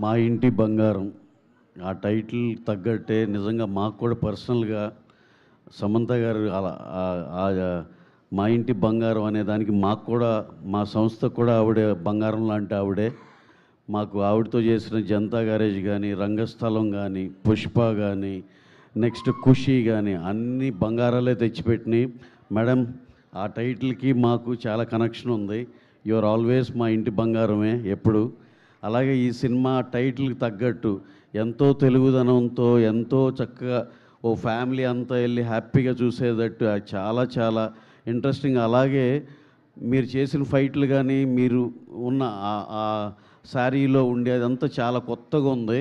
మా ఇంటి బంగారం ఆ టైటిల్ తగ్గట్టే నిజంగా మాకు కూడా పర్సనల్గా సమంత గారు అలా మా ఇంటి బంగారం అనే దానికి మాకు కూడా మా సంస్థ కూడా ఆవిడే బంగారం లాంటి ఆవిడే. మాకు ఆవిడతో చేసిన జనతా గ్యారేజ్ కానీ, రంగస్థలం కానీ, పుష్ప కానీ, నెక్స్ట్ ఖుషి కానీ అన్ని బంగారాలే తెచ్చిపెట్టినాయి. మేడం, ఆ టైటిల్కి మాకు చాలా కనెక్షన్ ఉంది. యు ఆర్ ఆల్వేస్ మా ఇంటి బంగారమే ఎప్పుడు. అలాగే ఈ సినిమా టైటిల్కి తగ్గట్టు ఎంతో తెలుగుదనంతో ఎంతో చక్కగా ఓ ఫ్యామిలీ అంతా వెళ్ళి హ్యాపీగా చూసేటట్టు చాలా చాలా ఇంట్రెస్టింగ్. అలాగే మీరు చేసిన ఫైట్లు కానీ, మీరు ఉన్న ఆ శారీలో ఉండేదంతా చాలా కొత్తగా ఉంది.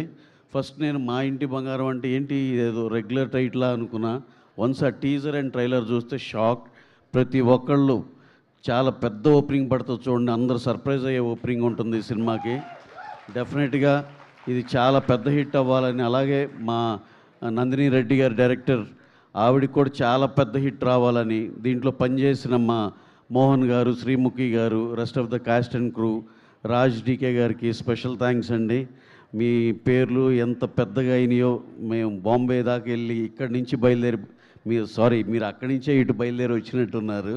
ఫస్ట్ నేను మా ఇంటి బంగారం అంటే ఏంటి ఏదో రెగ్యులర్ టైటిలా అనుకున్నా. వన్స్ ఆ టీజర్ అండ్ ట్రైలర్ చూస్తే షాక్. ప్రతి ఒక్కళ్ళు చాలా పెద్ద ఓపెనింగ్ పడుతుంది చూడండి, అందరూ సర్ప్రైజ్ అయ్యే ఓపెనింగ్ ఉంటుంది ఈ సినిమాకి. డెఫినెట్గా ఇది చాలా పెద్ద హిట్ అవ్వాలని, అలాగే మా నందిని రెడ్డి గారు డైరెక్టర్, ఆవిడకి కూడా చాలా పెద్ద హిట్ రావాలని, దీంట్లో పనిచేసిన మా మోహన్ గారు, శ్రీముఖి గారు, rest of the cast and crew, Raj DK గారికి స్పెషల్ థ్యాంక్స్ అండి. మీ పేర్లు ఎంత పెద్దగా అయినాయో, మేము బాంబే దాకా వెళ్ళి ఇక్కడి నుంచి బయలుదేరి మీరు అక్కడి నుంచే ఇటు బయలుదేరి వచ్చినట్టున్నారు.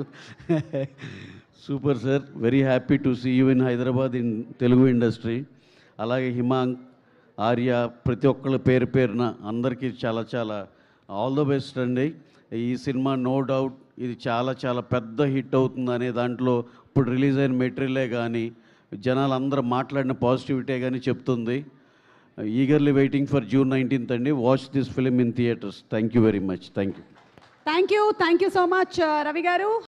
Super sir, very happy to see you in Hyderabad in Telugu industry. అలాగే హిమాంగ్, ఆర్య, ప్రతి ఒక్కళ్ళ పేరు పేరున అందరికీ చాలా చాలా ఆల్ ద బెస్ట్ అండి. ఈ సినిమా నో డౌట్ ఇది చాలా చాలా పెద్ద హిట్ అవుతుంది అనే దాంట్లో ఇప్పుడు రిలీజ్ అయిన మెటీరియలే కానీ, జనాలు అందరూ మాట్లాడిన పాజిటివిటీ కానీ చెప్తుంది. Eagerly waiting for June 19th అండి. Watch this film in theatres. Thank you very much. Thank you so much Ravi గారు.